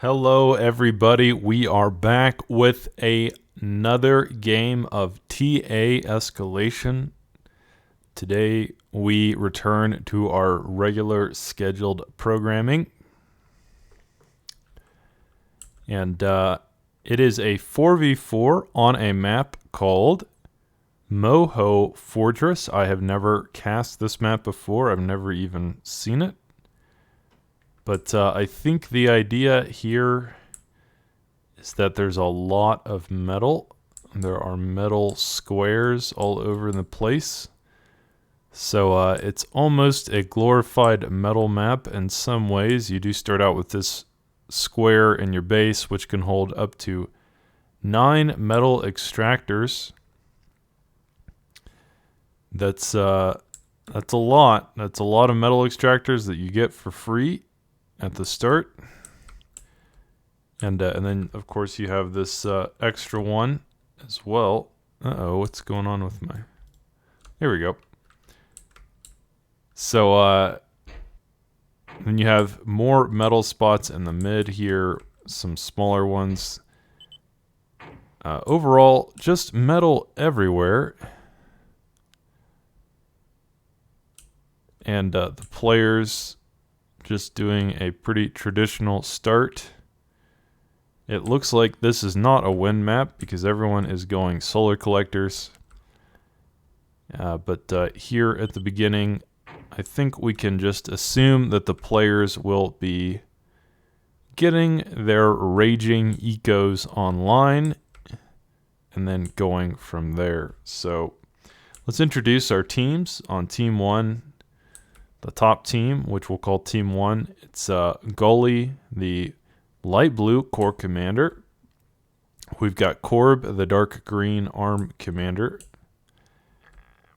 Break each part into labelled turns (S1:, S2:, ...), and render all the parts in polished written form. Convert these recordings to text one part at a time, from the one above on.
S1: Hello, everybody. We are back with another game of TA Escalation. Today, we return to our regular scheduled programming. And it is a 4v4 on a map called Moho Fortress. I have never cast this map before. I've never even seen it. But I think the idea here is that there's a lot of metal. There are metal squares all over the place. So it's almost a glorified metal map in some ways. You do start out with this square in your base, which can hold up to 9 metal extractors. That's a lot. That's a lot of metal extractors that you get for free at the start. And then, of course, you have this extra one as well. Uh-oh, what's going on with my... There we go. So, then you have more metal spots in the mid here, some smaller ones. Overall, just metal everywhere. And the players just doing a pretty traditional start. It looks like this is not a win map because everyone is going solar collectors. But here at the beginning, I think we can just assume that the players will be getting their raging ecos online and then going from there. So let's introduce our teams. On team 1, the top team, which we'll call team 1, it's Gully, the light blue core commander. We've got Korb, the dark green arm commander.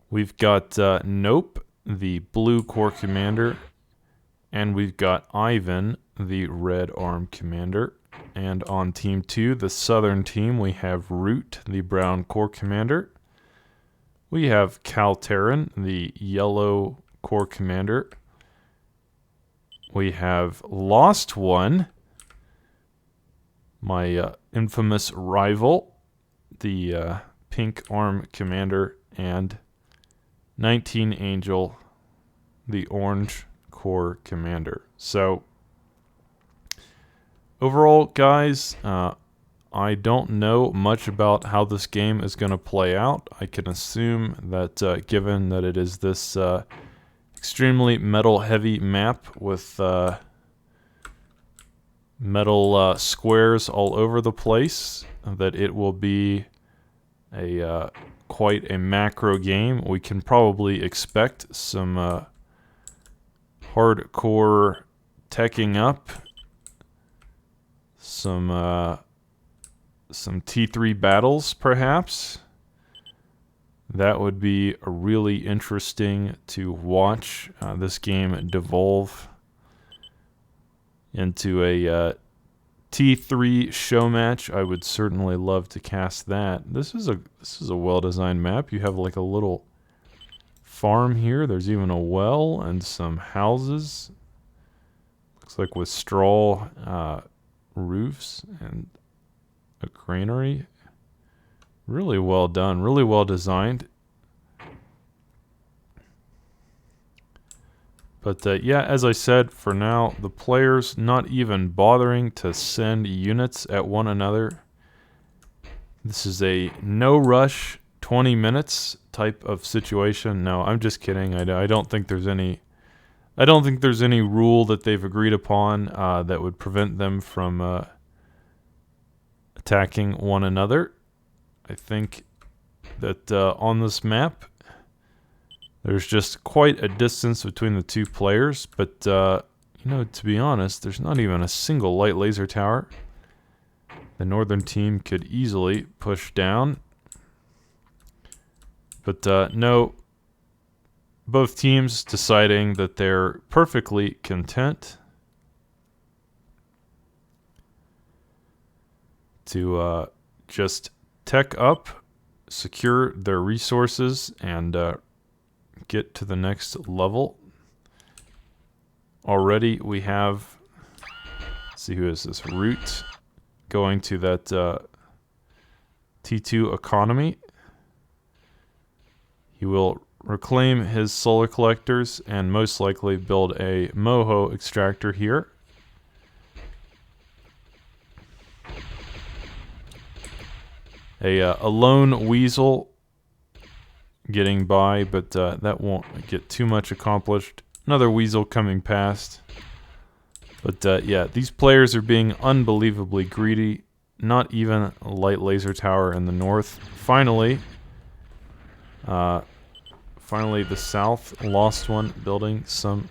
S1: We've got Nope, the blue core commander. And we've got Ivan, the red arm commander. And on team 2, the southern team, we have Root, the brown core commander. We have Kalterin, the yellow core commander. We have Lost One, my infamous rival, the pink arm commander, and 19 Angel, the orange core commander. So overall, guys, I don't know much about how this game is going to play out. I can assume that given that it is this extremely metal heavy map with metal squares all over the place, that it will be a quite a macro game. We can probably expect some hardcore teching up, some T3 battles perhaps. That would be really interesting to watch this game devolve into a T3 show match. I would certainly love to cast that. This is a well-designed map. You have like a little farm here. There's even a well and some houses. Looks like with straw roofs and a granary. Really well done. Really well designed. But yeah, as I said, for now, the players not even bothering to send units at one another. This is a no rush 20 minutes type of situation. No, I'm just kidding. I don't think there's any rule that they've agreed upon that would prevent them from attacking one another. I think that on this map, there's just quite a distance between the two players, but, you know, to be honest, there's not even a single light laser tower. The northern team could easily push down. But, no, both teams deciding that they're perfectly content to just tech up, secure their resources, and get to the next level. Already we have see who is this. Root going to that T2 economy. He will reclaim his solar collectors and most likely build a Moho extractor here. A lone weasel getting by, but that won't get too much accomplished. Another weasel coming past. But yeah, these players are being unbelievably greedy. Not even a light laser tower in the north. Finally, the south lost one, building some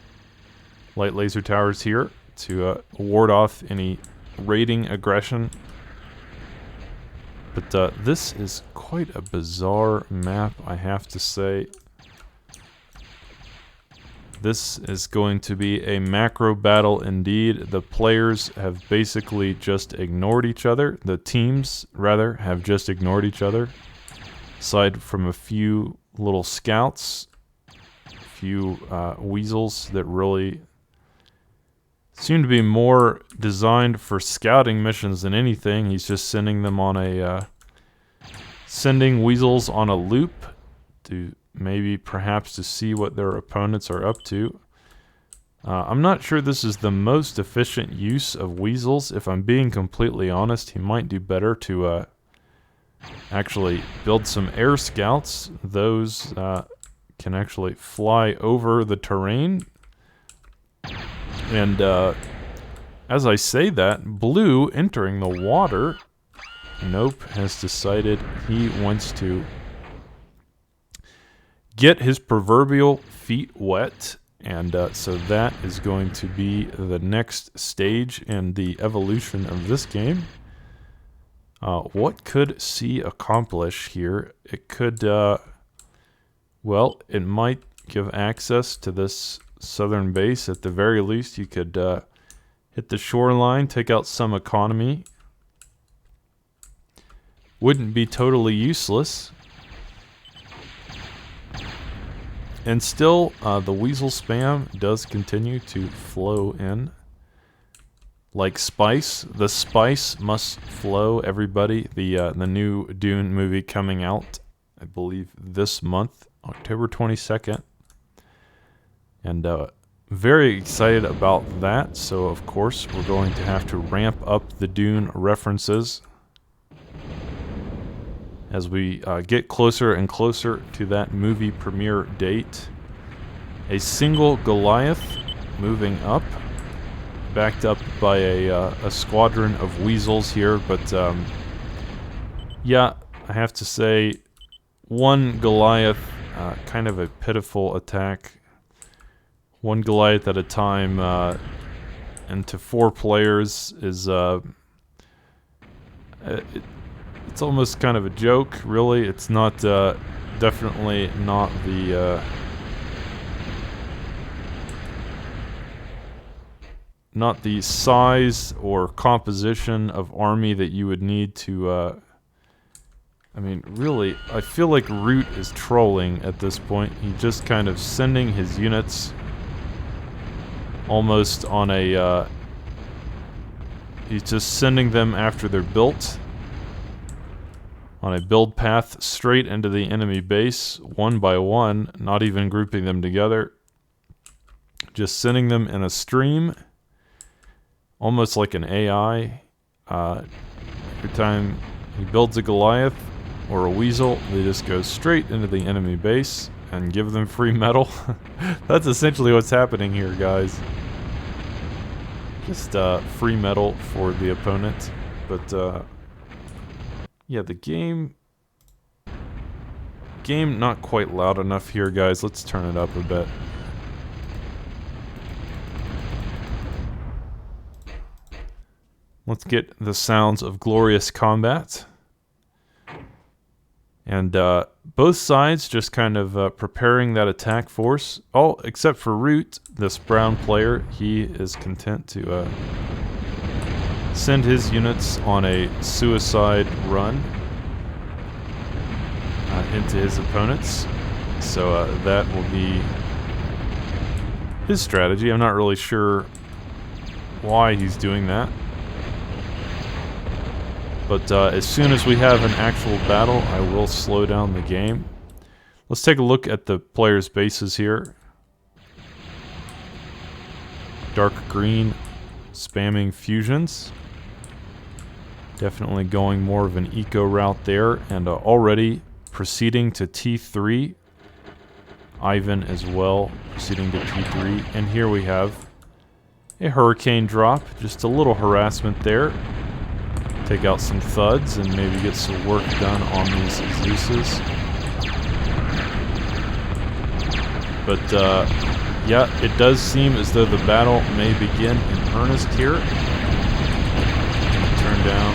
S1: light laser towers here to ward off any raiding aggression. But this is quite a bizarre map, I have to say. This is going to be a macro battle indeed. The players have basically just ignored each other. The teams, rather, have just ignored each other. Aside from a few little scouts, a few weasels that really seem to be more designed for scouting missions than anything. He's just sending them on a sending weasels on a loop to maybe perhaps to see what their opponents are up to. I'm not sure this is the most efficient use of weasels. If I'm being completely honest, he might do better to actually build some air scouts. Those can actually fly over the terrain. And as I say that, Blue entering the water, nope, has decided he wants to get his proverbial feet wet. And so that is going to be the next stage in the evolution of this game. What could C accomplish here? It could, well, it might give access to this southern base. At the very least, you could hit the shoreline, take out some economy. Wouldn't be totally useless. And still, the weasel spam does continue to flow in. Like spice. The spice must flow, everybody. The new Dune movie coming out, I believe, this month, October 22nd. And very excited about that. So, of course, we're going to have to ramp up the Dune references as we get closer and closer to that movie premiere date. A single Goliath moving up, backed up by a squadron of weasels here, but yeah, I have to say, one Goliath, kind of a pitiful attack. One Goliath at a time, and to 4 players is it's almost kind of a joke, really. It's not, definitely not the size or composition of army that you would need to, I mean, really, I feel like Root is trolling at this point. He's just kind of sending his units almost on a, he's just sending them after they're built on a build path straight into the enemy base, one by one, not even grouping them together. Just sending them in a stream, almost like an AI. Every time he builds a Goliath or a Weasel, they just go straight into the enemy base and give them free metal. That's essentially what's happening here, guys. Just free metal for the opponent. But yeah, the game not quite loud enough here, guys. Let's turn it up a bit. Let's get the sounds of glorious combat. And both sides just kind of preparing that attack force. Oh, except for Root, this brown player. He is content to send his units on a suicide run into his opponents. So that will be his strategy. I'm not really sure why he's doing that. But as soon as we have an actual battle, I will slow down the game. Let's take a look at the players' bases here. Dark green, spamming fusions. Definitely going more of an eco route there, and already proceeding to T3. Ivan as well, proceeding to T3. And here we have a hurricane drop, just a little harassment there. Take out some thuds and maybe get some work done on these Zeuses. But yeah, it does seem as though the battle may begin in earnest here. Turn down.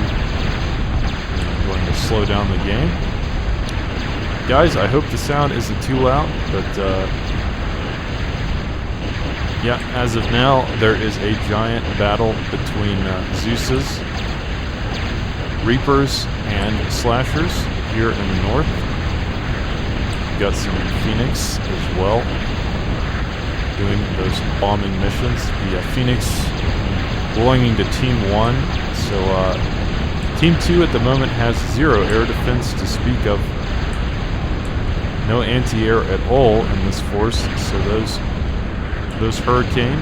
S1: I'm going to slow down the game. Guys, I hope the sound isn't too loud, but yeah, as of now, there is a giant battle between Zeuses, Reapers, and Slashers here in the north. We've got some Phoenix as well, doing those bombing missions. The Phoenix belonging to Team 1, so Team 2 at the moment has 0 air defense to speak of. No anti-air at all in this force, so those Hurricane,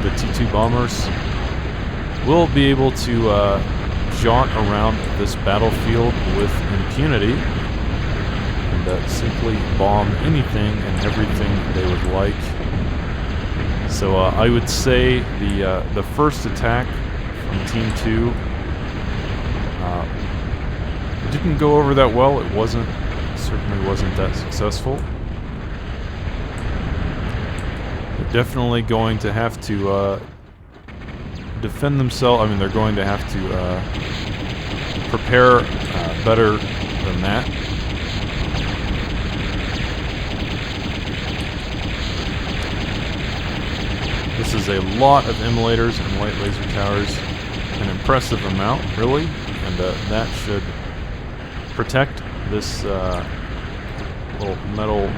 S1: the T2 bombers, will be able to jaunt around this battlefield with impunity and simply bomb anything and everything they would like. So I would say the first attack from Team 2 didn't go over that well. It certainly wasn't that successful. They're definitely going to have to defend themselves. I mean, they're going to have to prepare better than that. This is a lot of immolators and light laser towers. An impressive amount, really, and that should protect this little metal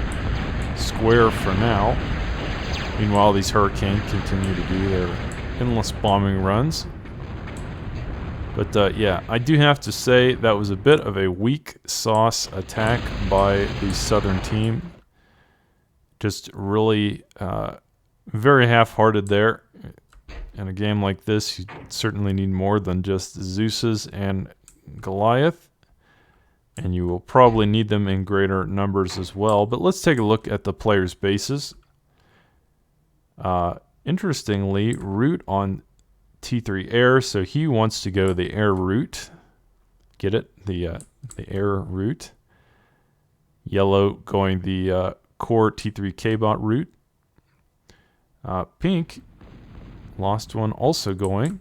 S1: square for now. Meanwhile, these Hurricane continue to do their endless bombing runs. But yeah, I do have to say that was a bit of a weak sauce attack by the southern team. Just really very half-hearted there. In a game like this, you certainly need more than just Zeuses and Goliath. And you will probably need them in greater numbers as well. But let's take a look at the players' bases. Interestingly, route on T3 air, so he wants to go the air route. Get it? The air route. Yellow going the core T3 K-bot route. Pink, lost one, also going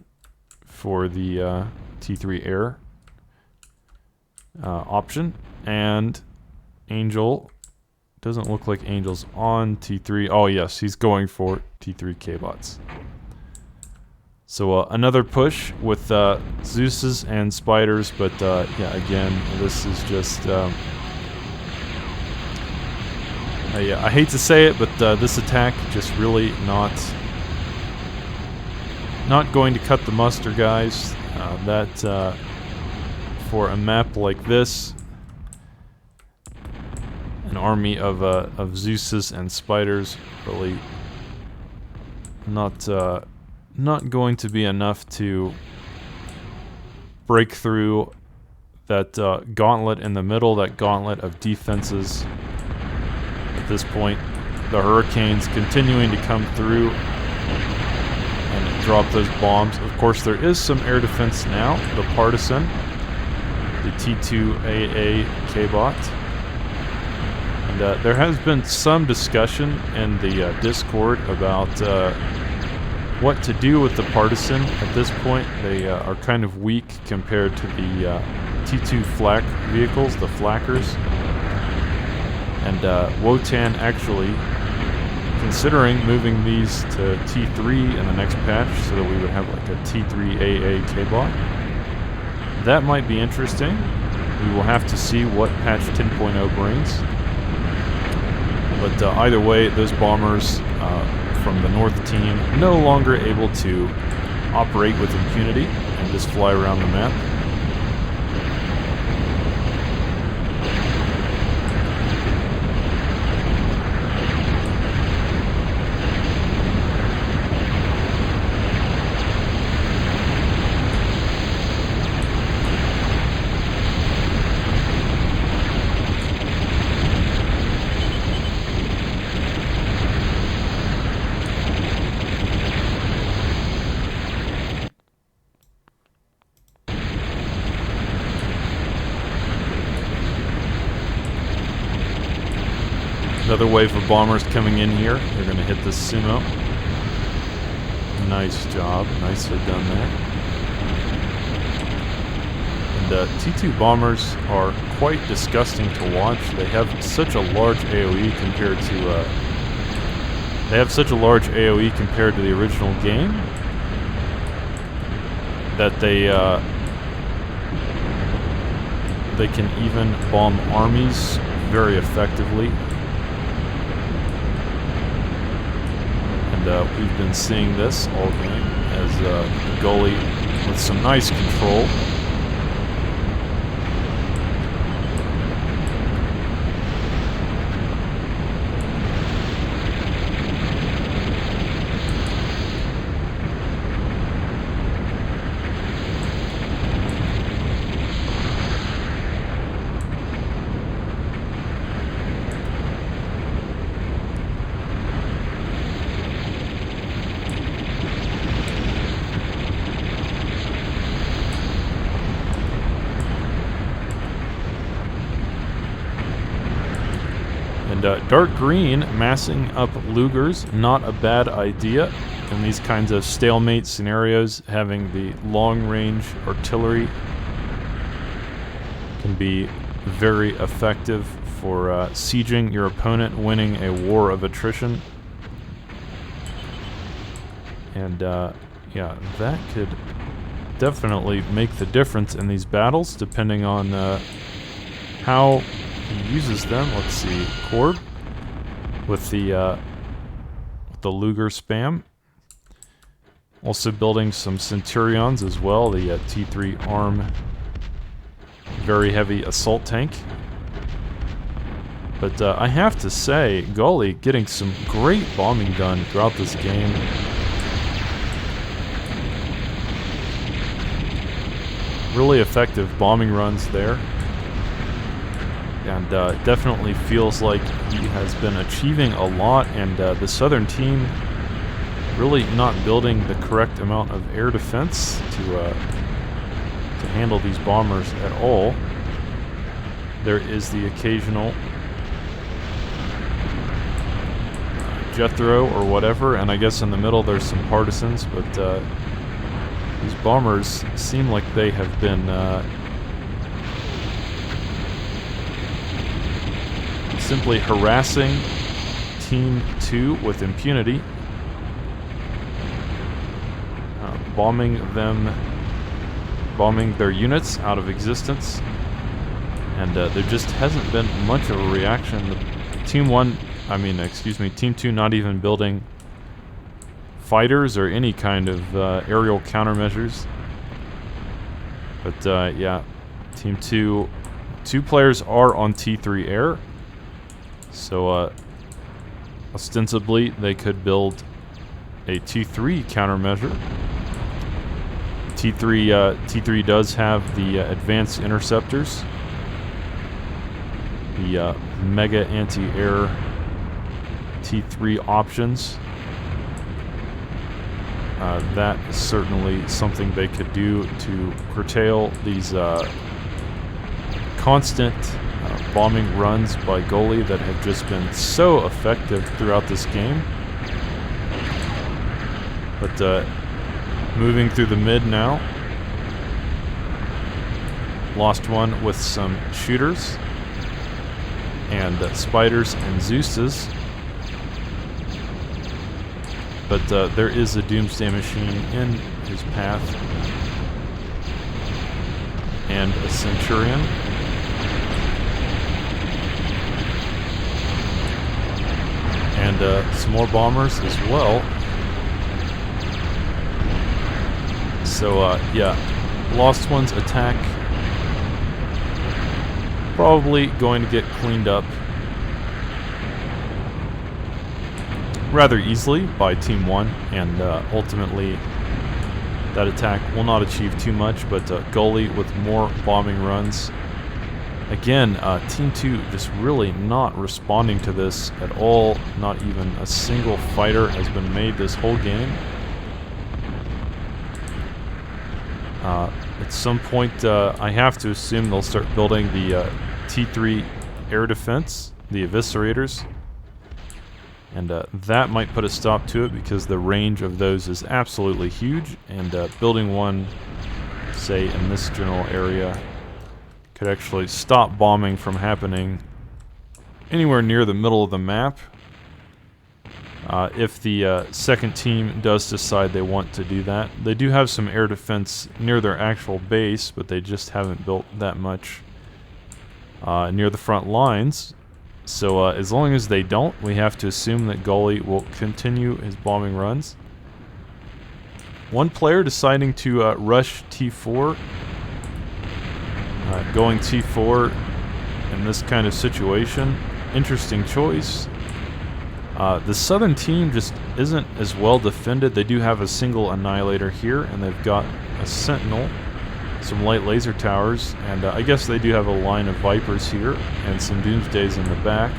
S1: for the T3 air option. And Angel, doesn't look like Angel's on T3. Oh yes, he's going for T3 K-bots. So another push with Zeuses and Spiders, but yeah, again, this is just... yeah, I hate to say it, but this attack just really not going to cut the mustard, guys. That for a map like this, an army of Zeuses and Spiders, really not going to be enough to break through that gauntlet in the middle, that gauntlet of defenses. At this point, the Hurricanes continuing to come through and drop those bombs. Of course, there is some air defense now. The Partisan, the T2AA K-bot. And there has been some discussion in the Discord about what to do with the Partisan. At this point, they are kind of weak compared to the T2 flak vehicles, the flakkers. And Wotan actually considering moving these to T3 in the next patch so that we would have like a T3AA K-bot. That might be interesting. We will have to see what patch 10.0 brings. But either way, those bombers from the North team no longer able to operate with impunity and just fly around the map. Another wave of bombers coming in here. They're going to hit the sumo. Nice job. Nicely done there. And T2 bombers are quite disgusting to watch. They have such a large AoE compared to... the original game that they can even bomb armies very effectively. And we've been seeing this all game as the goalie with some nice control. And dark green massing up Lugers, not a bad idea in these kinds of stalemate scenarios. Having the long-range artillery can be very effective for sieging your opponent, winning a war of attrition. And yeah, that could definitely make the difference in these battles, depending on how he uses them. Let's see, Corb with the Luger spam. Also building some Centurions as well, the T3 arm, very heavy assault tank. But I have to say, golly, getting some great bombing done throughout this game. Really effective bombing runs there. And definitely feels like he has been achieving a lot, and the southern team really not building the correct amount of air defense to handle these bombers at all. There is the occasional Jethro or whatever, and I guess in the middle there's some partisans, but these bombers seem like they have been simply harassing Team 2 with impunity, bombing their units out of existence, and there just hasn't been much of a reaction. Team 2 not even building fighters or any kind of aerial countermeasures. But yeah, Team 2, 2 players are on T3 air. So, ostensibly, they could build a T3 countermeasure. T3 does have the advanced interceptors, the mega anti-air T3 options. That is certainly something they could do to curtail these constant bombing runs by goalie that have just been so effective throughout this game. But moving through the mid now. Lost one with some shooters and spiders and Zeus's. But there is a Doomsday Machine in his path. And a Centurion. And some more bombers as well. So, yeah, Lost One's attack probably going to get cleaned up rather easily by Team 1, and ultimately that attack will not achieve too much, but goalie with more bombing runs. Again, Team 2 just really not responding to this at all. Not even a single fighter has been made this whole game. At some point, I have to assume they'll start building the T3 air defense, the Eviscerators. And that might put a stop to it because the range of those is absolutely huge. And building one, say, in this general area could actually stop bombing from happening anywhere near the middle of the map. If the second team does decide they want to do that. They do have some air defense near their actual base, but they just haven't built that much near the front lines. So as long as they don't, we have to assume that Gully will continue his bombing runs. One player deciding to rush T4. Going T4 in this kind of situation. Interesting choice. The southern team just isn't as well defended. They do have a single annihilator here, and they've got a sentinel, some light laser towers, and I guess they do have a line of Vipers here, and some Doomsdays in the back.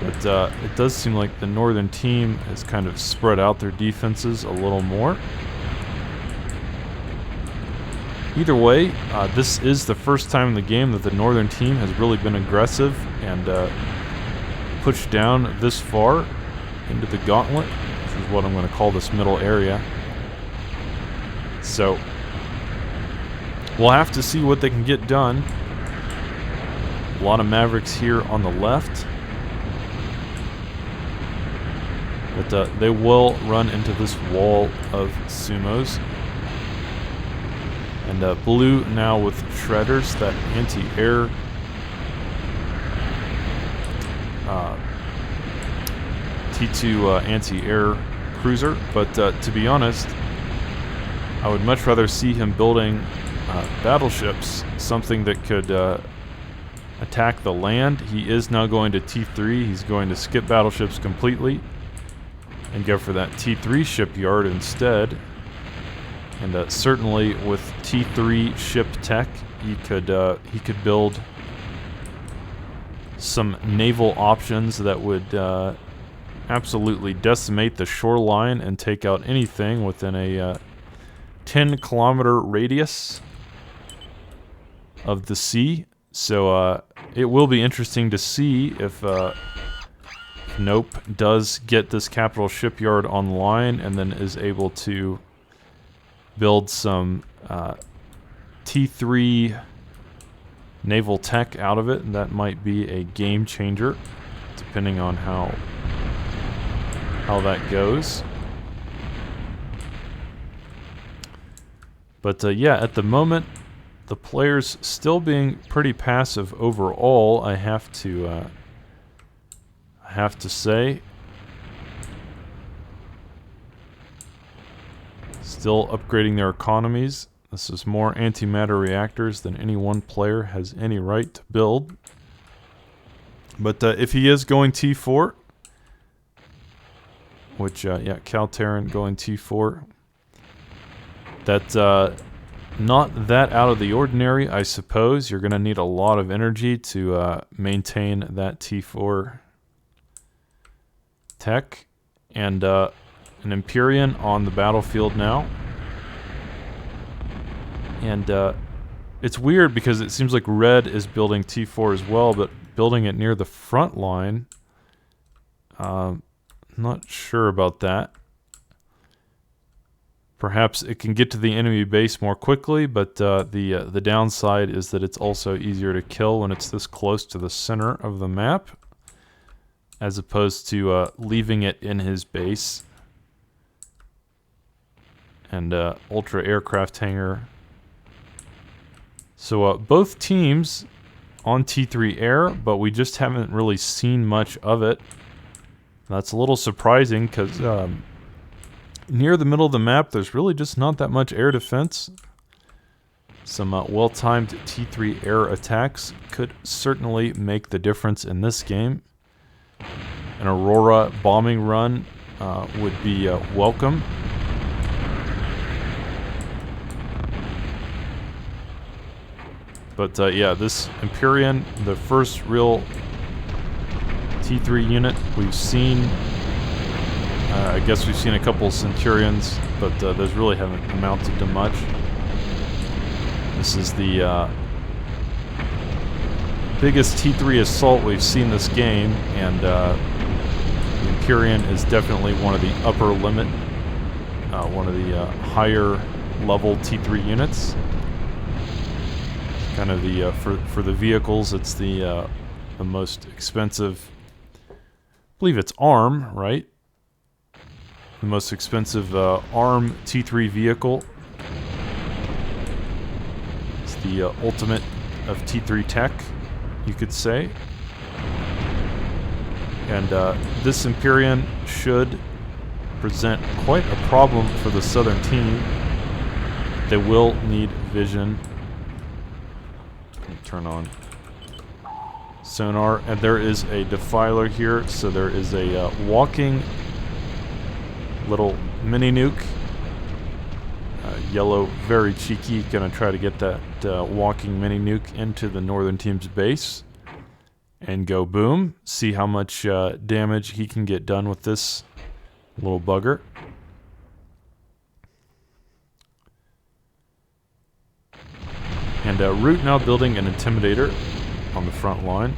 S1: But it does seem like the northern team has kind of spread out their defenses a little more. Either way, this is the first time in the game that the northern team has really been aggressive and pushed down this far into the gauntlet, which is what I'm going to call this middle area. So we'll have to see what they can get done. A lot of Mavericks here on the left. But they will run into this wall of Sumos. And blue now with Shredders, that anti-air T2 anti-air cruiser. But to be honest, I would much rather see him building battleships, something that could attack the land. He is now going to T3. He's going to skip battleships completely and go for that T3 shipyard instead. And certainly with T3 ship tech, he could build some naval options that would absolutely decimate the shoreline and take out anything within a 10-kilometer radius of the sea. So it will be interesting to see if Nope does get this capital shipyard online and then is able to build some T3 naval tech out of it, and that might be a game changer depending on how that goes. But yeah, at the moment the players still being pretty passive overall, I have to say. Still upgrading their economies. This is more antimatter reactors than any one player has any right to build. But if he is going T4, which, yeah, Calterran going T4, that's not that out of the ordinary, I suppose. You're going to need a lot of energy to maintain that T4 tech. And an Empyrean on the battlefield now. And it's weird because it seems like red is building T4 as well, but building it near the front line. Not sure about that. Perhaps it can get to the enemy base more quickly, but the downside is that it's also easier to kill when it's this close to the center of the map, as opposed to leaving it in his base. And ultra aircraft hangar. So both teams on T3 air, but we just haven't really seen much of it. That's a little surprising because near the middle of the map there's really just not that much air defense. Some well-timed T3 air attacks could certainly make the difference in this game. An Aurora bombing run would be welcome. But yeah, this Empyrean, the first real T3 unit we've seen. I guess we've seen a couple Centurions, but those really haven't amounted to much. This is the biggest T3 assault we've seen this game, and The Empyrean is definitely one of the upper limit, one of the higher level T3 units. Kind of the for the vehicles, it's the most expensive. I believe it's ARM, right? The most expensive ARM T3 vehicle. It's the ultimate of T3 tech, you could say. And this Empyrean should present quite a problem for the southern team. They will need vision. Turn on sonar, and there is a defiler here, so there is a walking little mini nuke. Yellow, very cheeky, gonna try to get that walking mini nuke into the northern team's base and go boom. See how much damage he can get done with this little bugger. And Root now building an Intimidator on the front line.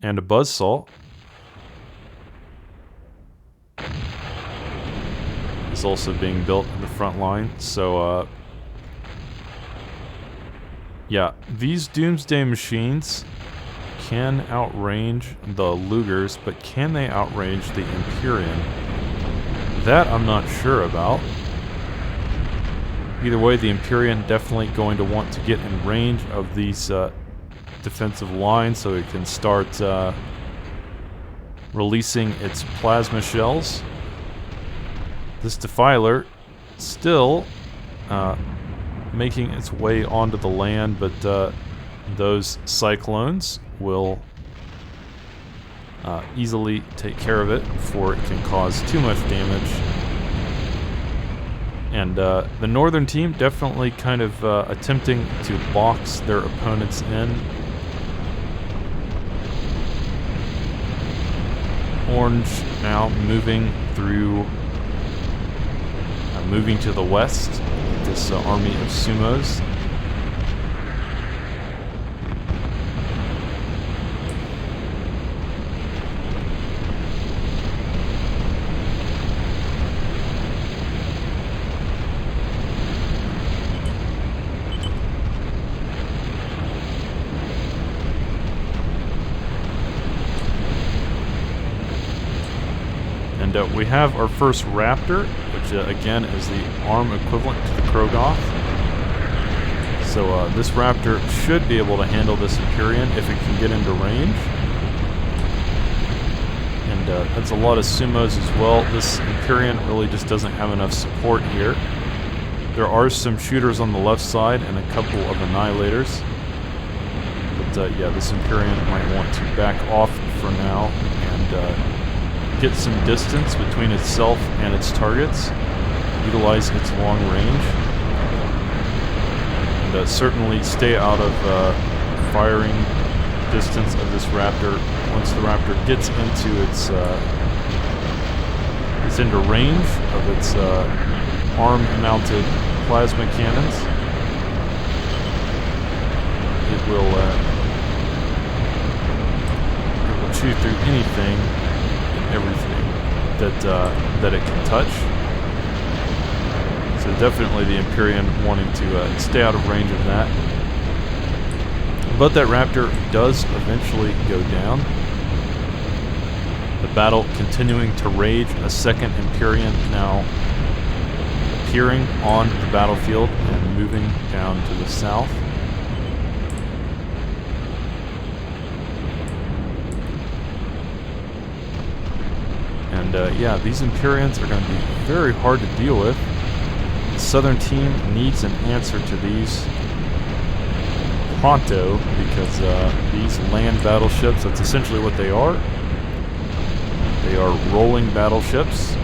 S1: And a Buzzsaw. Is also being built in the front line. So, yeah, these Doomsday machines can outrange the Lugers, but can they outrange the Empyrean? That I'm not sure about. Either way, the Empyrean definitely going to want to get in range of these defensive lines so it can start releasing its plasma shells. This Defiler still making its way onto the land, but those Cyclones will easily take care of it before it can cause too much damage. And the northern team definitely kind of attempting to box their opponents in. Orange now moving through, moving to the west. This army of sumos. And we have our first Raptor, which again is the ARM equivalent to the Krogoth. So this Raptor should be able to handle this Empyrean if it can get into range. And that's a lot of sumos as well. This Empyrean really just doesn't have enough support here. There are some shooters on the left side and a couple of annihilators. But yeah, this Empyrean might want to back off for now and get some distance between itself and its targets, utilize its long range, and certainly stay out of firing distance of this Raptor. Once the Raptor gets into its into range of its ARM-mounted plasma cannons, it will chew through anything, everything that it can touch. So definitely the Empyrean wanting to stay out of range of that. But that Raptor does eventually go down. The battle continuing to rage. A second Empyrean now appearing on the battlefield and moving down to the south. And yeah, these Empyreans are going to be very hard to deal with. The southern team needs an answer to these pronto, because these land battleships, that's essentially what they are. They are rolling battleships.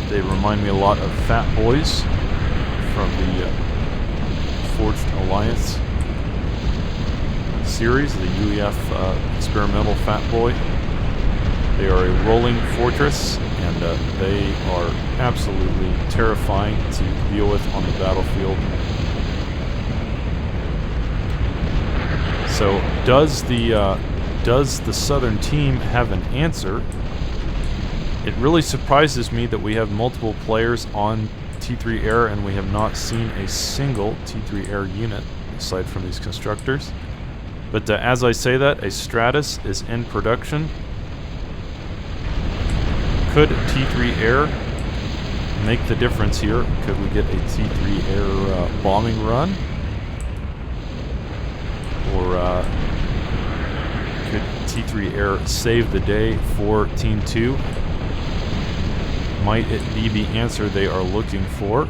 S1: They remind me a lot of Fat Boys from the Forged Alliance series, the UEF experimental Fat Boy. They are a rolling fortress, and they are absolutely terrifying to deal with on the battlefield. So does the Southern team have an answer? It really surprises me that we have multiple players on T3 Air and we have not seen a single T3 Air unit aside from these constructors. But as I say that, a Stratus is in production. Could T3 Air make the difference here? Could we get a T3 Air bombing run? Or could T3 Air save the day for Team 2? Might it be the answer they are looking for?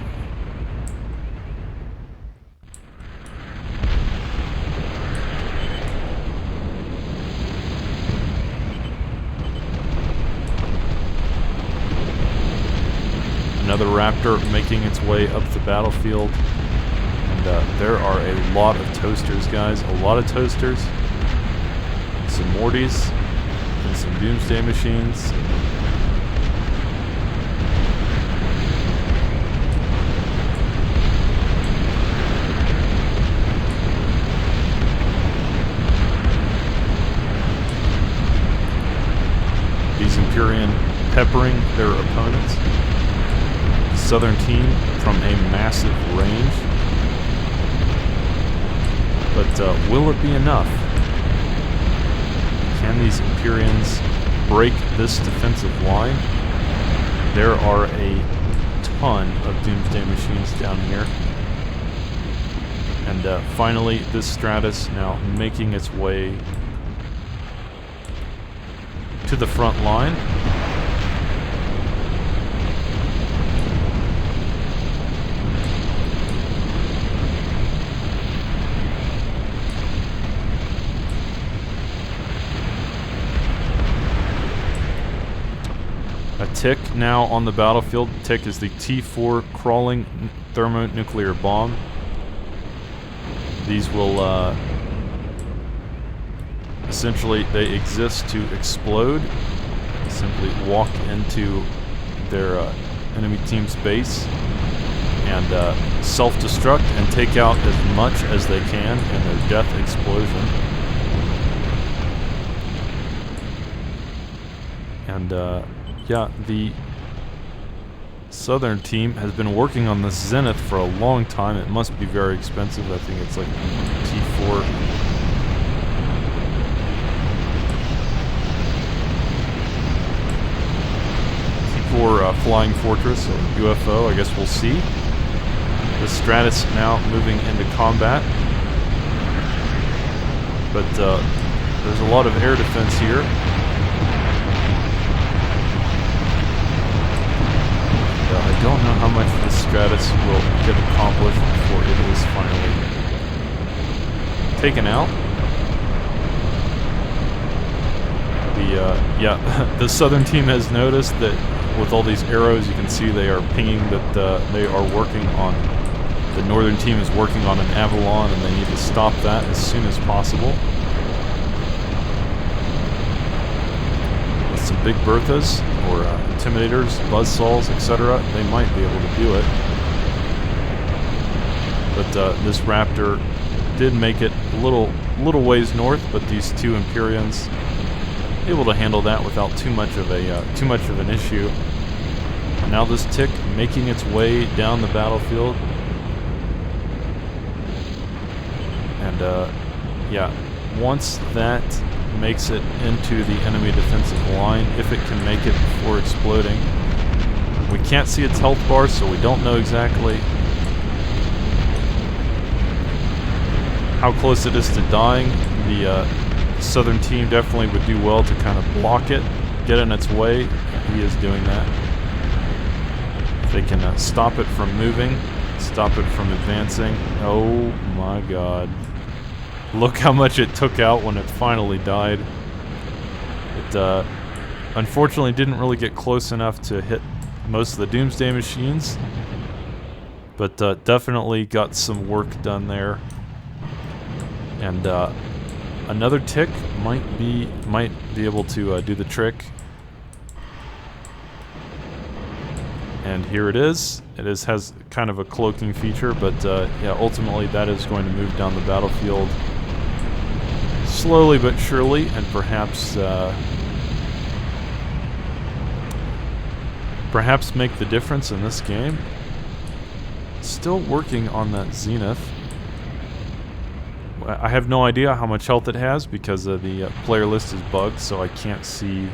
S1: Another Raptor making its way up the battlefield. And there are a lot of toasters, guys. A lot of toasters. And some Mortys. And some Doomsday machines. These Empyrean peppering their opponents. Southern team from a massive range. But will it be enough? Can these Empyreans break this defensive line? There are a ton of Doomsday machines down here. And finally, this Stratus now making its way to the front line. A Tick now on the battlefield. Tick is the T4 crawling thermonuclear bomb. These will essentially, they exist to explode. Simply walk into their enemy team's base and self-destruct and take out as much as they can in their death explosion. And yeah, the Southern team has been working on this Zenith for a long time. It must be very expensive. I think it's like T4. T4 Flying Fortress, or UFO, I guess we'll see. The Stratus now moving into combat. But there's a lot of air defense here. I don't know how much this Stratus will get accomplished before it is finally taken out. Yeah, the Southern team has noticed that with all these arrows, you can see they are pinging that they are working on. The Northern team is working on an Avalon, and they need to stop that as soon as possible. With some big Berthas or Intimidators, Buzzsaws, etc., they might be able to do it. But this Raptor did make it a little ways north, but these two Empyreans able to handle that without too much of an issue. And now this Tick making its way down the battlefield, and yeah, once that makes it into the enemy defensive line, if it can make it before exploding. We can't see its health bar, so we don't know exactly how close it is to dying. The Southern team definitely would do well to kind of block it, get in its way. He is doing that. If they can stop it from moving, stop it from advancing. Oh my god. Look how much it took out when it finally died. It unfortunately didn't really get close enough to hit most of the Doomsday machines, but definitely got some work done there. And another Tick might be able to do the trick. And here it is. It has kind of a cloaking feature, but yeah, ultimately that is going to move down the battlefield. slowly but surely, and perhaps perhaps make the difference in this game. Still working on that Zenith. I have no idea how much health it has because the player list is bugged, so I can't see.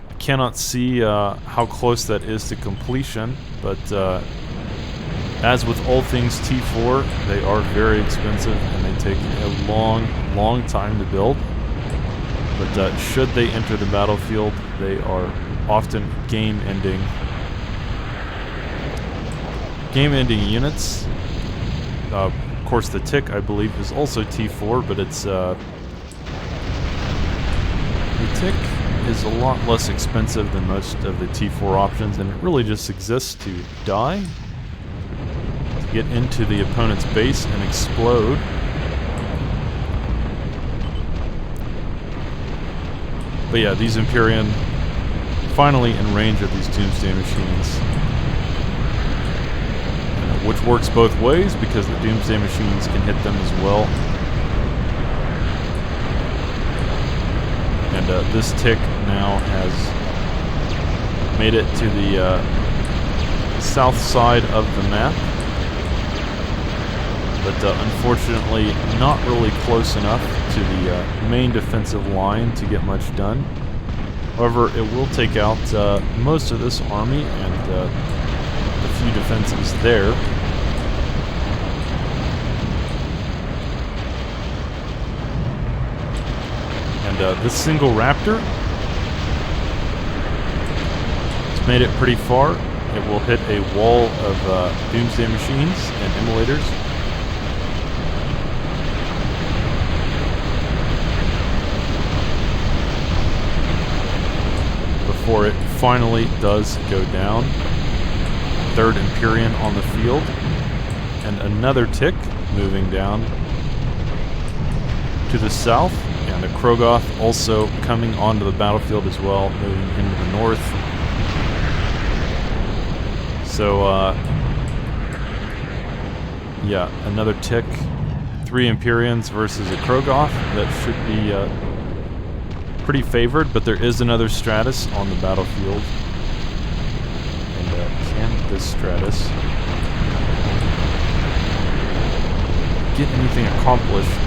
S1: I cannot see how close that is to completion. But as with all things T4, they are very expensive and they take a long time to build. But should they enter the battlefield, they are often game-ending units. Of course, the tick, I believe, is also T4, but it's the tick is a lot less expensive than most of the T4 options, and it really just exists to die, to get into the opponent's base and explode. But yeah, these Empyrean finally in range of these Doomsday machines. Which works both ways because the Doomsday machines can hit them as well. And this tick now has made it to the south side of the map. But unfortunately not really close enough to the main defensive line to get much done. However, it will take out most of this army and a few defenses there. And this single Raptor has made it pretty far. It will hit a wall of Doomsday machines and immolators. Before it finally does go down. Third Empyrean on the field, and another tick moving down to the south, and a Krogoth also coming onto the battlefield as well, moving into the north. So, yeah, another tick. 3 Empyreans versus a Krogoth. That should be pretty favored, but there is another Stratus on the battlefield. Can this Stratus get anything accomplished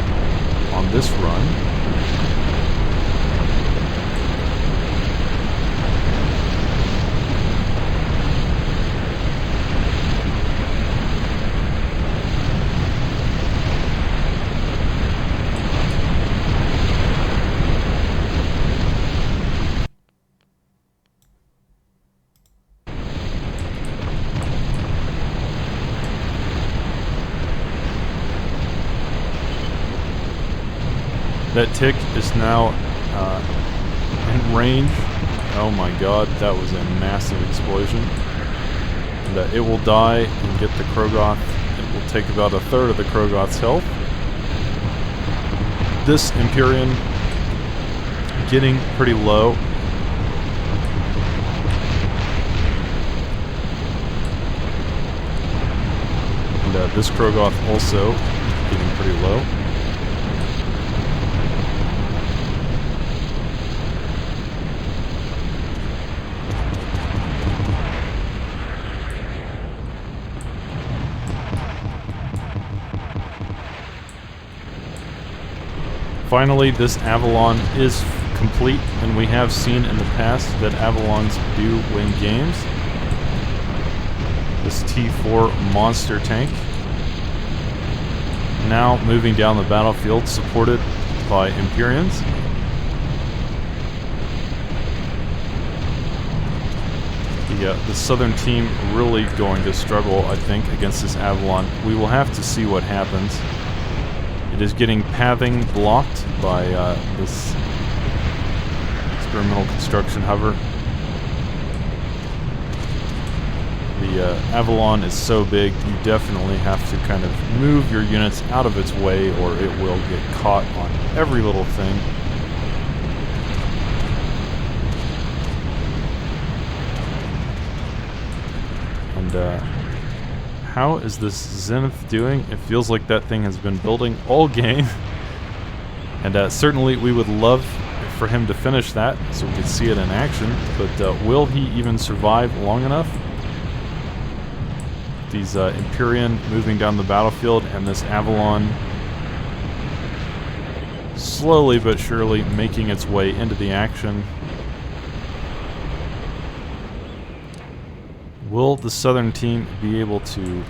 S1: on this run? That tick is now in range. Oh my god, that was a massive explosion. And it will die and get the Krogoth. It will take about a third of the Krogoth's health. This Empyrean getting pretty low. And this Krogoth also getting pretty low. Finally, this Avalon is complete, and we have seen in the past that Avalons do win games. This T4 monster tank now moving down the battlefield, supported by Empyreans. The southern team really going to struggle, I think, against this Avalon. We will have to see what happens. It is getting pathing blocked by this experimental construction hover. The Avalon is so big, you definitely have to kind of move your units out of its way or it will get caught on every little thing. And how is this Zenith doing? It feels like that thing has been building all game. And certainly we would love for him to finish that so we could see it in action, but will he even survive long enough? These Empyrean moving down the battlefield, and this Avalon slowly but surely making its way into the action. Will the Southern team be able to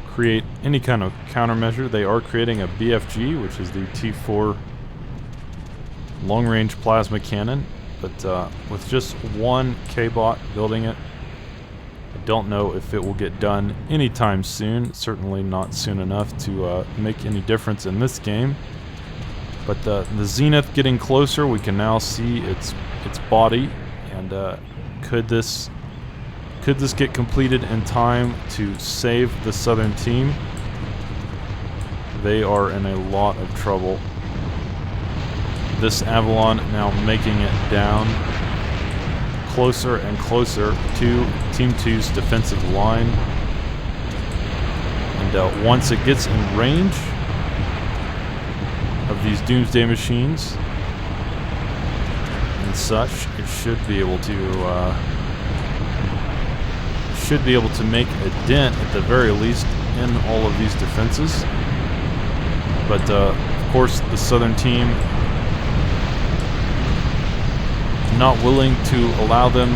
S1: create any kind of countermeasure? They are creating a BFG, which is the T4 long-range plasma cannon, but with just one K-bot building it, I don't know if it will get done anytime soon. Certainly not soon enough to make any difference in this game. But the Zenith getting closer, we can now see its body, and could this get completed in time to save the Southern team? They are in a lot of trouble. This Avalon now making it down closer and closer to Team 2's defensive line. And once it gets in range of these Doomsday machines and such, it should be able to make a dent at the very least in all of these defenses. But of course the Southern team not willing to allow them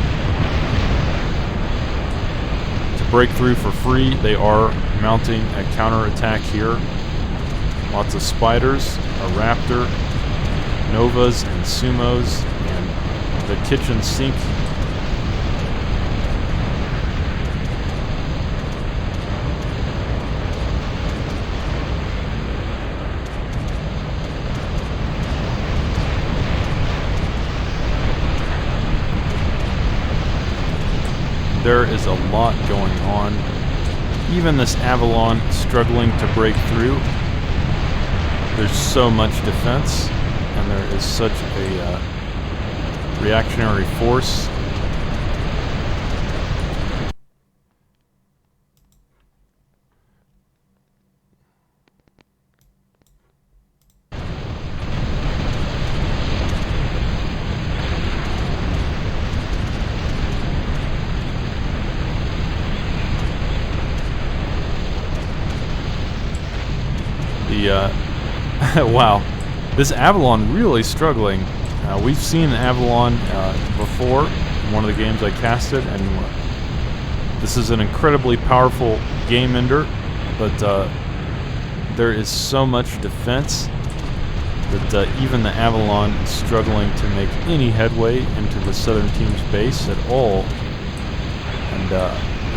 S1: to break through for free. They are mounting a counterattack here. Lots of spiders, a raptor, novas and sumos, and the kitchen sink. There is a lot going on. Even this Avalon struggling to break through. There's so much defense, and there is such a reactionary force. Wow, this Avalon really struggling. We've seen Avalon before in one of the games I casted, and this is an incredibly powerful game ender, but there is so much defense that even the Avalon is struggling to make any headway into the Southern team's base at all. And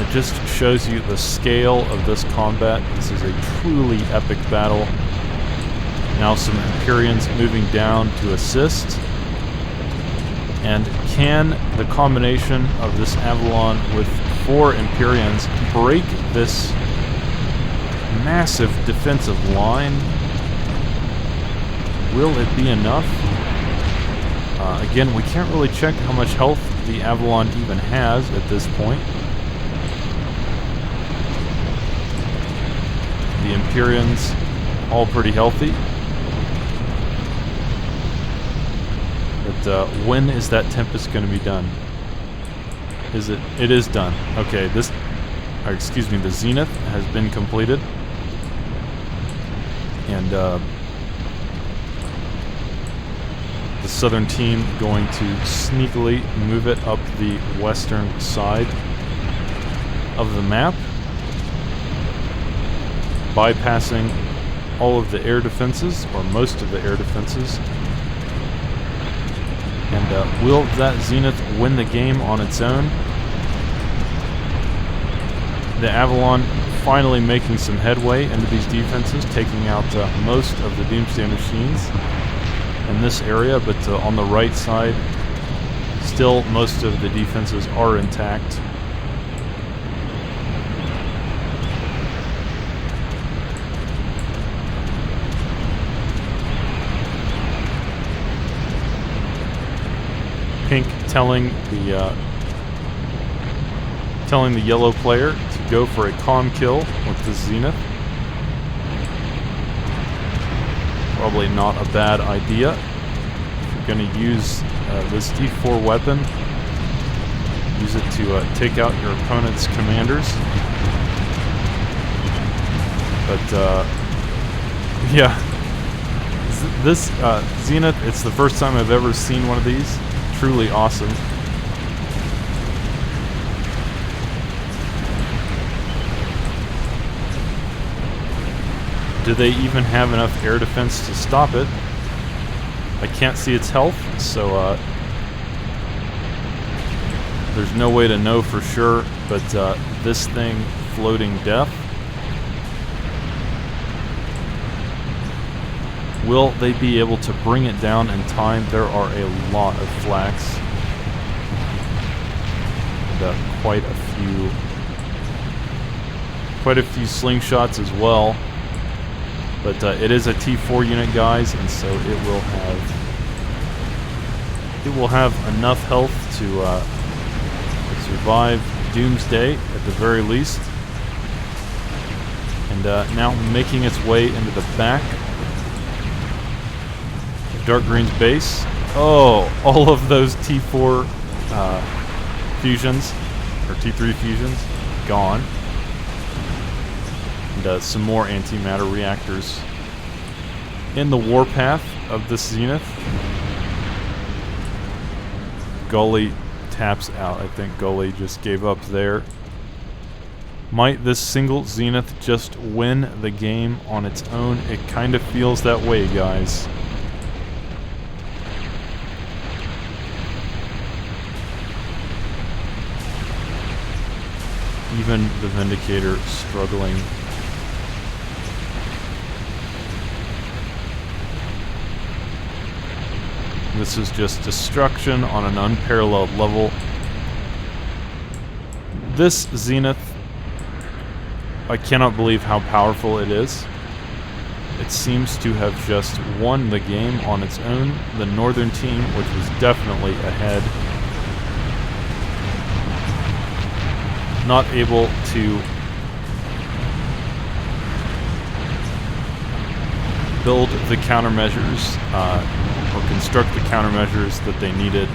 S1: it just shows you the scale of this combat. This is a truly epic battle. Now some Empyreans moving down to assist. And can the combination of this Avalon with 4 Empyreans break this massive defensive line? Will it be enough? Again, we can't really check how much health the Avalon even has at this point. The Empyreans all pretty healthy. But when is that Tempest going to be done? Is it? It is done. Okay, the Zenith has been completed. And the Southern team going to sneakily move it up the western side of the map, bypassing all of the air defenses, or most of the air defenses. And will that Zenith win the game on its own? The Avalon finally making some headway into these defenses, taking out most of the Doomsday machines in this area, but on the right side, still most of the defenses are intact. Pink telling the telling the yellow player to go for a calm kill with the Zenith. Probably not a bad idea. If you're going to use this T4 weapon, use it to take out your opponent's commanders. But yeah, this Zenith, it's the first time I've ever seen one of these. Truly awesome. Do they even have enough air defense to stop it? I can't see its health, so there's no way to know for sure, but this thing, floating death. Will they be able to bring it down in time? There are a lot of flaks. And quite a few slingshots as well. But it is a T4 unit, guys, and so it will have enough health to survive Doomsday at the very least. And now making its way into the back of Dark Green's base. Oh, all of those T4 fusions, or T3 fusions, gone. And some more antimatter reactors in the warpath of this Zenith. Gully taps out. I think Gully just gave up there. Might this single Zenith just win the game on its own? It kind of feels that way, guys. Even the Vindicator struggling. This is just destruction on an unparalleled level. This Zenith, I cannot believe how powerful it is. It seems to have just won the game on its own. The northern team, which was definitely ahead, not able to build the countermeasures or construct the countermeasures that they needed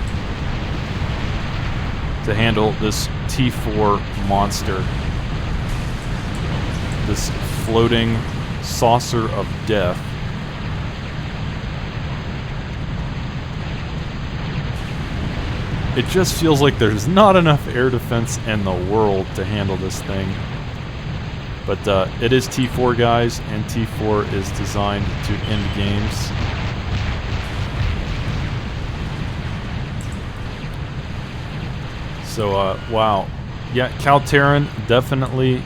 S1: to handle this T4 monster, this floating saucer of death. It just feels like there's not enough air defense in the world to handle this thing. But it is T4, guys, and T4 is designed to end games. So, wow. Yeah, Calteran definitely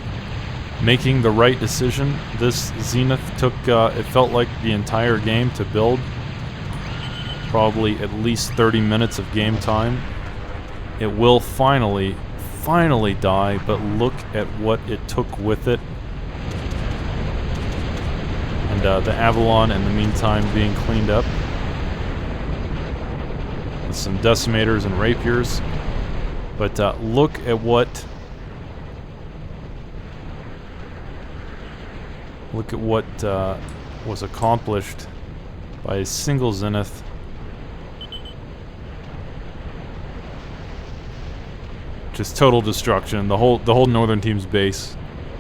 S1: making the right decision. This Zenith took, it felt like the entire game to build. Probably at least 30 minutes of game time. It will finally die, but look at what it took with it. And the Avalon, in the meantime, being cleaned up with some decimators and rapiers. But look at what was accomplished by a single Zenith. Just total destruction. The whole northern team's base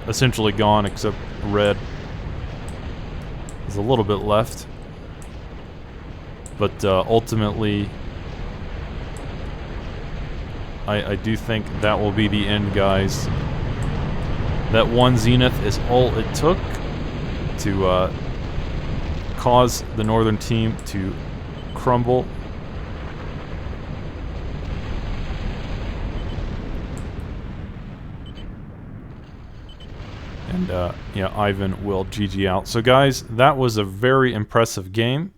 S1: essentially gone, except red. There's a little bit left, but ultimately, I do think that will be the end, guys. That one Zenith is all it took to cause the northern team to crumble. And yeah, Ivan will GG out. So guys, that was a very impressive game.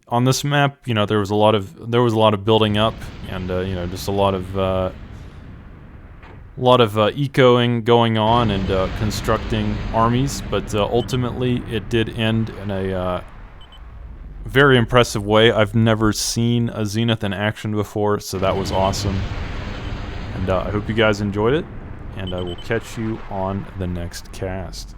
S1: On this map, you know, there was a lot of building up, and you know, just a lot of ecoing going on and constructing armies. But ultimately, it did end in a very impressive way. I've never seen a Zenith in action before, so that was awesome. And I hope you guys enjoyed it, and I will catch you on the next cast.